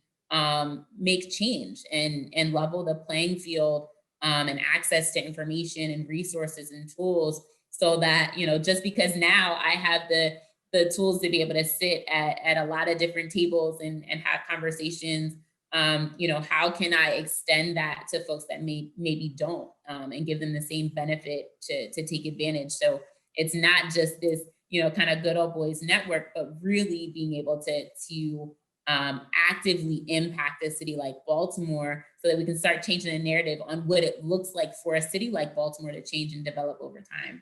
make change and level the playing field and access to information and resources and tools, so that, you know, just because now I have the tools to be able to sit at a lot of different tables and have conversations, you know, how can I extend that to folks that maybe don't, and give them the same benefit to take advantage. So it's not just this, you know, kind of good old boys network, but really being able to actively impact a city like Baltimore so that we can start changing the narrative on what it looks like for a city like Baltimore to change and develop over time.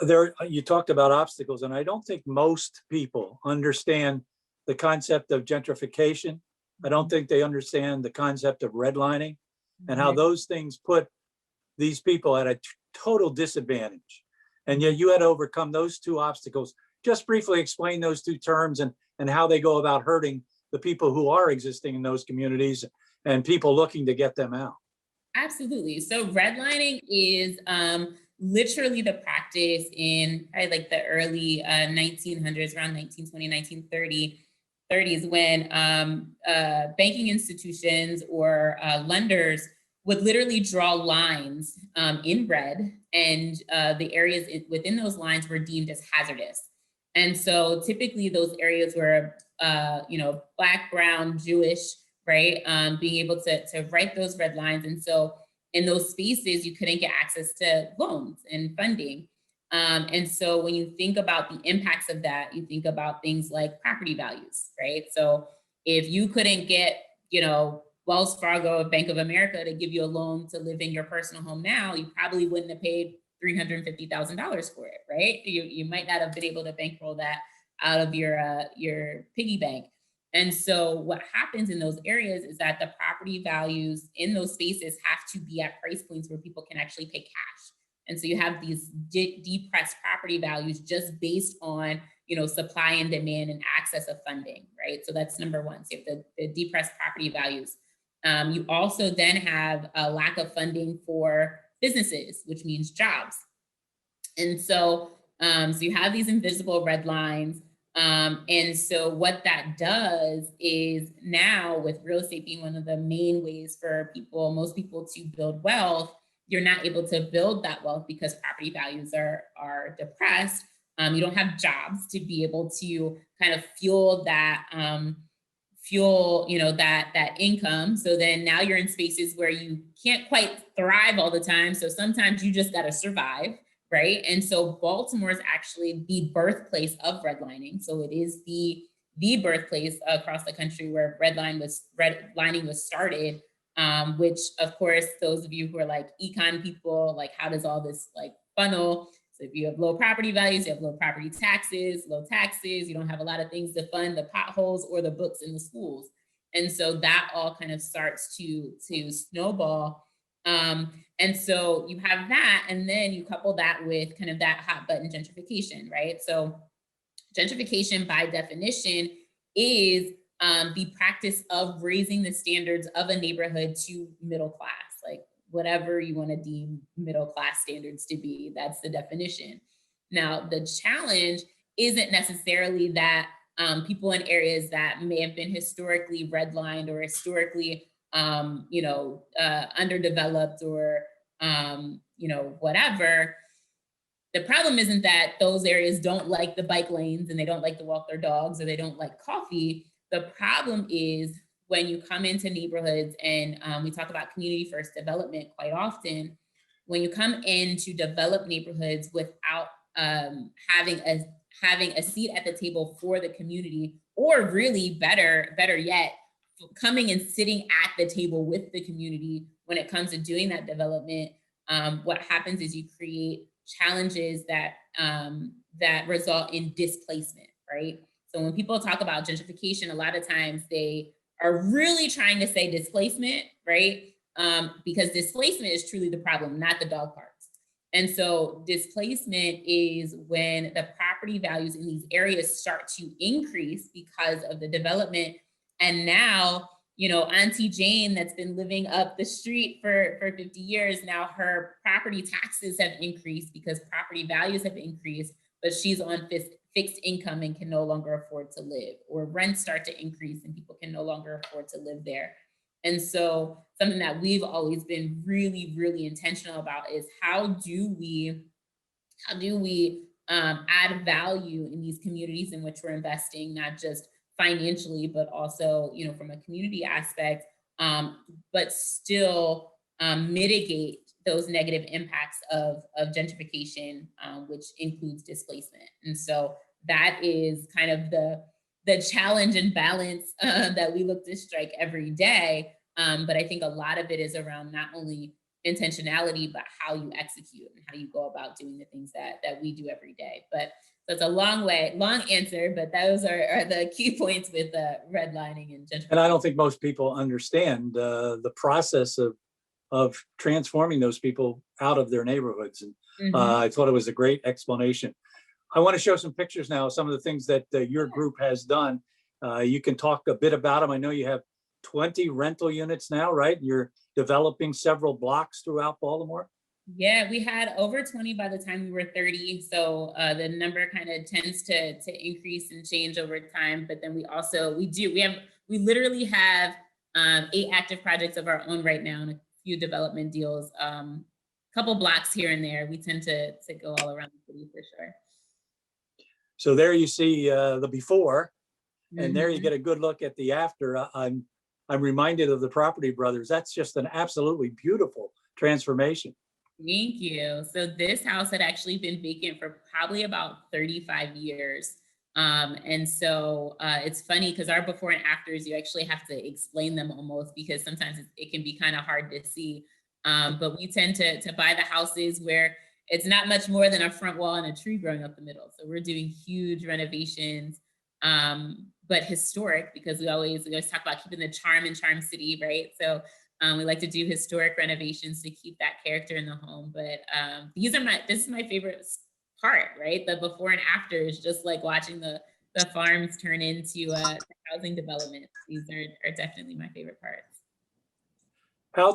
There, you talked about obstacles, and I don't think most people understand the concept of gentrification. I don't think they understand the concept of redlining and how those things put these people at a total disadvantage. And yet you had to overcome those two obstacles. Just briefly explain those two terms and how they go about hurting the people who are existing in those communities and people looking to get them out.
Absolutely. So redlining is literally the practice in like the early 1900s, around 1920, 1930s, when banking institutions or lenders would literally draw lines in red, and the areas within those lines were deemed as hazardous. And so typically those areas were, you know, Black, Brown, Jewish, right? Being able to write those red lines. And so in those spaces, you couldn't get access to loans and funding. And so when you think about the impacts of that, you think about things like property values, right? So if you couldn't get, Wells Fargo or Bank of America to give you a loan to live in your personal home now, you probably wouldn't have paid $350,000 for it, right? You might not have been able to bankroll that out of your piggy bank. And so what happens in those areas is that the property values in those spaces have to be at price points where people can actually pay cash. And so you have these depressed property values just based on, supply and demand and access of funding, right? So that's number one. So you have the depressed property values. You also then have a lack of funding for businesses, which means jobs. And so, so you have these invisible red lines. And so what that does is now, with real estate being one of the main ways for most people to build wealth, you're not able to build that wealth because property values are depressed. You don't have jobs to be able to kind of fuel that, that income. So then now you're in spaces where you can't quite thrive all the time. So sometimes you just got to survive, right? And so Baltimore is actually the birthplace of redlining. So it is the birthplace across the country where redlining was started. Which of course, those of you who are like econ people, like how does all this like funnel? So if you have low property values, you have low property taxes, low taxes, you don't have a lot of things to fund the potholes or the books in the schools. And so that all kind of starts to snowball. And so you have that, and then you couple that with kind of that hot button gentrification, right? So gentrification by definition is the practice of raising the standards of a neighborhood to middle class, like whatever you want to deem middle class standards to be, that's the definition. Now, the challenge isn't necessarily that people in areas that may have been historically redlined or historically, underdeveloped or, whatever. The problem isn't that those areas don't like the bike lanes and they don't like to walk their dogs or they don't like coffee. The problem is when you come into neighborhoods, and we talk about community first development quite often, when you come in to develop neighborhoods without having a seat at the table for the community, or really better yet, coming and sitting at the table with the community when it comes to doing that development, what happens is you create challenges that result in displacement, right? So when people talk about gentrification, a lot of times they are really trying to say displacement, right? Because displacement is truly the problem, not the dog parks. And so displacement is when the property values in these areas start to increase because of the development. And now, Auntie Jane that's been living up the street for 50 years, now her property taxes have increased because property values have increased, but she's on fixed income and can no longer afford to live, or rents start to increase and people can no longer afford to live there. And so something that we've always been really, really intentional about is how do we add value in these communities in which we're investing, not just financially, but also, from a community aspect, but still mitigate those negative impacts of gentrification, which includes displacement. And so that is kind of the challenge and balance that we look to strike every day. But I think a lot of it is around not only intentionality, but how you execute and how you go about doing the things that we do every day. But so it's a long answer, but those are the key points with redlining and gentrification.
And I don't think most people understand the process of transforming those people out of their neighborhoods. And I thought it was a great explanation. I want to show some pictures now of some of the things that your group has done. You can talk a bit about them. I know you have 20 rental units now, right? You're developing several blocks throughout Baltimore.
Yeah, we had over 20 by the time we were 30. So the number kind of tends to increase and change over time. But then we literally have 8 active projects of our own right now and a few development deals, couple blocks here and there. We tend to go all around the city for sure.
So there you see the before, and there you get a good look at the after. I'm reminded of the Property Brothers. That's just an absolutely beautiful transformation.
Thank you. So this house had actually been vacant for probably about 35 years. And so it's funny because our before and afters, you actually have to explain them almost because sometimes it can be kind of hard to see. But we tend to buy the houses where it's not much more than a front wall and a tree growing up the middle. So we're doing huge renovations, but historic because we always talk about keeping the charm in Charm City, right? So we like to do historic renovations to keep that character in the home. But this is my favorite part, right? The before and after is just like watching the farms turn into housing development. These are definitely my favorite parts.
How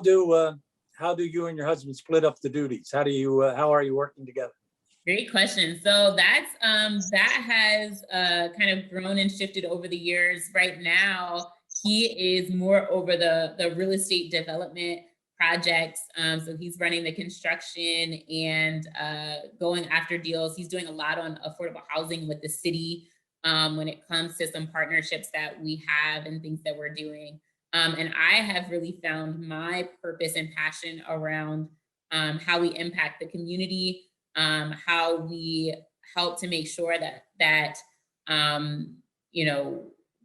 do you and your husband split up the duties? How are you working together?
Great question. So that has kind of grown and shifted over the years. Right now, he is more over the real estate development projects. So he's running the construction and going after deals. He's doing a lot on affordable housing with the city when it comes to some partnerships that we have and things that we're doing. And I have really found my purpose and passion around how we impact the community, how we help to make sure that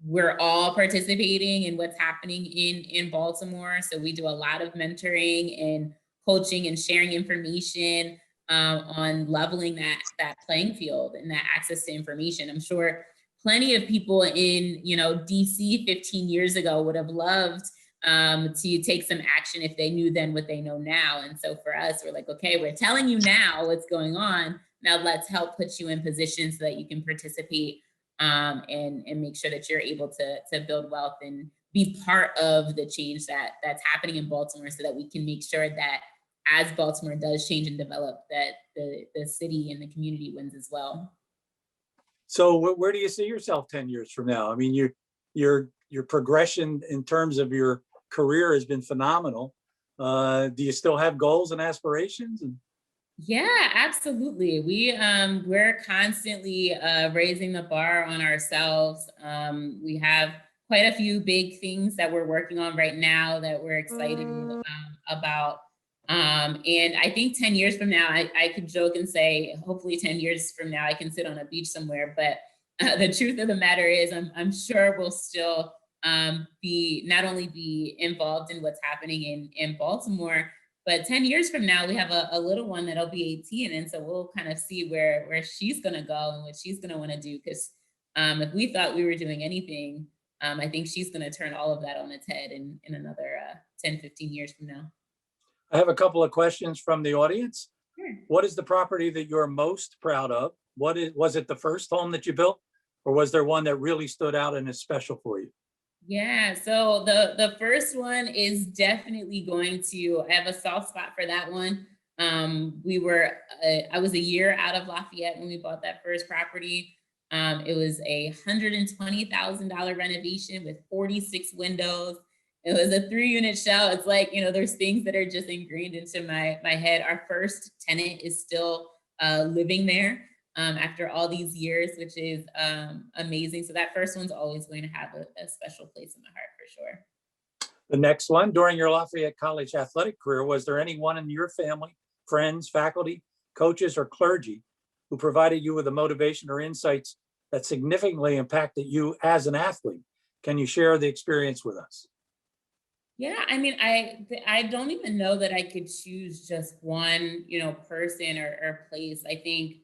we're all participating in what's happening in Baltimore. So we do a lot of mentoring and coaching and sharing information on leveling that playing field and that access to information. I'm sure plenty of people in DC 15 years ago would have loved to take some action if they knew then what they know now. And so for us, we're like, okay, we're telling you now what's going on. Now let's help put you in position so that you can participate and make sure that you're able to build wealth and be part of the change that's happening in Baltimore so that we can make sure that as Baltimore does change and develop, that the city and the community wins as well.
So where do you see yourself 10 years from now? I mean, your progression in terms of your career has been phenomenal. Do you still have goals and aspirations?
Yeah, absolutely. We're constantly raising the bar on ourselves. We have quite a few big things that we're working on right now that we're excited about. And I think 10 years from now, I could joke and say, hopefully 10 years from now, I can sit on a beach somewhere. But the truth of the matter is, I'm sure we'll still not only be involved in what's happening in Baltimore, but 10 years from now, we have a little one that'll be 18. And so we'll kind of see where she's going to go and what she's going to want to do. Because if we thought we were doing anything, I think she's going to turn all of that on its head in another 10, 15 years from now.
I have a couple of questions from the audience.
Sure.
What is the property that you're most proud of? Was it the first home that you built, or was there one that really stood out and is special for you?
Yeah, so the first one is definitely I have a soft spot for that one. I was a year out of Lafayette when we bought that first property. It was a $120,000 renovation with 46 windows. It was a 3-unit shell. It's like, there's things that are just ingrained into my head. Our first tenant is still living there after all these years, which is amazing. So that first one's always going to have a special place in my heart for sure.
The next one, during your Lafayette College athletic career, was there anyone in your family, friends, faculty, coaches, or clergy who provided you with the motivation or insights that significantly impacted you as an athlete? Can you share the experience with us?
Yeah, I mean, I don't even know that I could choose just one, person or place. I think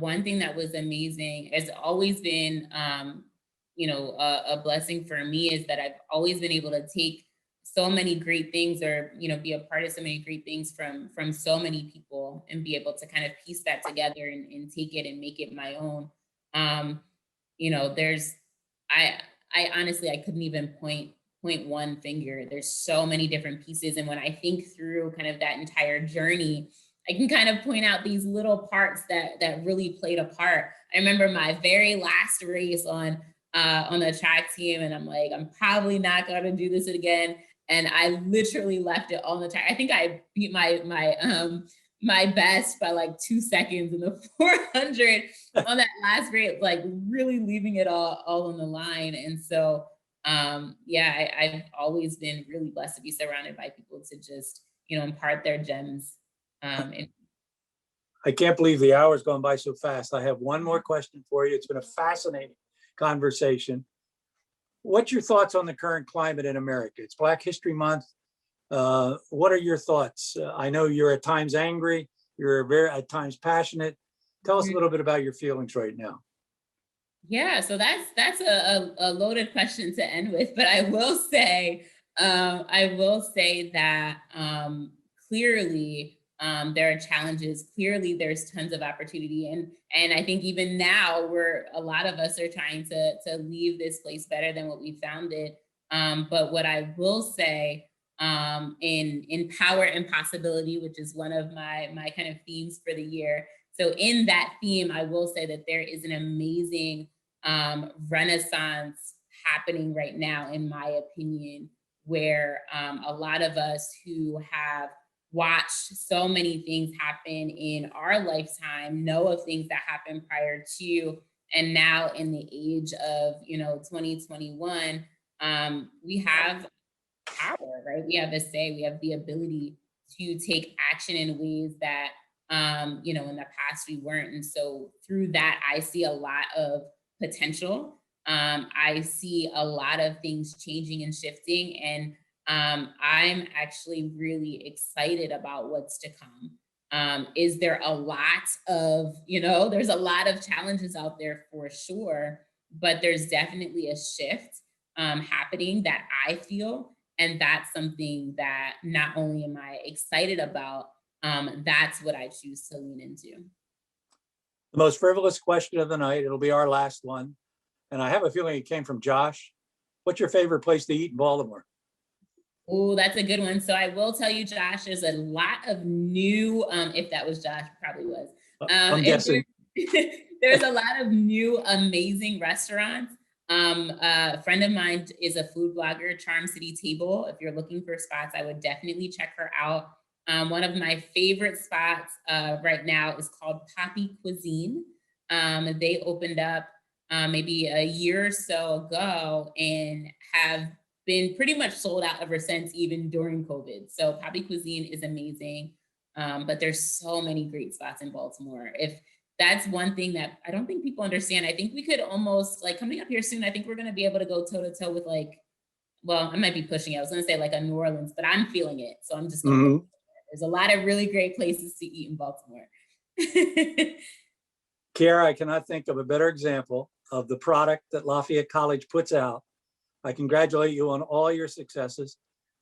one thing that was amazing has always been, a blessing for me is that I've always been able to take so many great things or, be a part of so many great things from so many people and be able to kind of piece that together and take it and make it my own. I honestly, I couldn't even point one finger. There's so many different pieces. And when I think through kind of that entire journey, I can kind of point out these little parts that really played a part. I remember my very last race on the track team, and I'm like, I'm probably not going to do this again. And I literally left it on the track. I think I beat my best by like 2 seconds in the 400 on that race, like really leaving it all on the line. And so, I've always been really blessed to be surrounded by people to just, impart their gems And
I can't believe the hour's gone by so fast. I have one more question for you. It's been a fascinating conversation. What's your thoughts on the current climate in America? It's Black History Month. What are your thoughts? I know you're at times angry, you're very at times passionate. Tell us a little bit about your feelings right now.
yeah, so that's a loaded question to end with, but I will say that clearly there are challenges. Clearly, there's tons of opportunity, and I think even now, a lot of us are trying to leave this place better than what we found it. But what I will say, in power and possibility, which is one of my kind of themes for the year. So in that theme, I will say that there is an amazing renaissance happening right now, in my opinion, where a lot of us who have watched so many things happen in our lifetime, know of things that happened prior to, and now in the age of 2021, we have power, right? We have a say, we have the ability to take action in ways that in the past we weren't. And so through that, I see a lot of potential. I see a lot of things changing and shifting, and I'm actually really excited about what's to come. Is there a lot of, there's a lot of challenges out there for sure, but there's definitely a shift happening that I feel. And that's something that not only am I excited about, that's what I choose to lean into.
The most frivolous question of the night, it'll be our last one. And I have a feeling it came from Josh. What's your favorite place to eat in Baltimore?
Oh, that's a good one. So I will tell you, Josh, there's a lot of new, if that was Josh, probably was.
I'm guessing.
There's a lot of new, amazing restaurants. A friend of mine is a food blogger, Charm City Table. If you're looking for spots, I would definitely check her out. One of my favorite spots right now is called Poppy Cuisine. They opened up maybe a year or so ago and have been pretty much sold out ever since, even during COVID. So Poppy Cuisine is amazing. But there's so many great spots in Baltimore. If that's one thing that I don't think people understand. I think we could almost, like, coming up here soon, I think we're going to be able to go toe to toe with, like, well, I might be pushing it. I was going to say like a New Orleans, but I'm feeling it. So I'm just going to, there's a lot of really great places to eat in Baltimore.
Kyara, I cannot think of a better example of the product that Lafayette College puts out. I congratulate you on all your successes.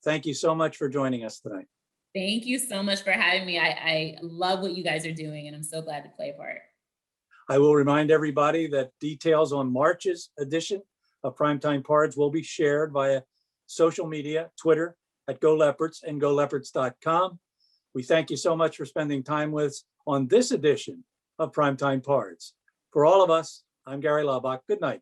Thank you so much for joining us tonight.
Thank you so much for having me. I love what you guys are doing, and I'm so glad to play a part.
I will remind everybody that details on March's edition of Primetime Pards will be shared via social media, Twitter at Go Leopards and GoLeopards.com. We thank you so much for spending time with us on this edition of Primetime Pards. For all of us, I'm Gary Laubach. Good night.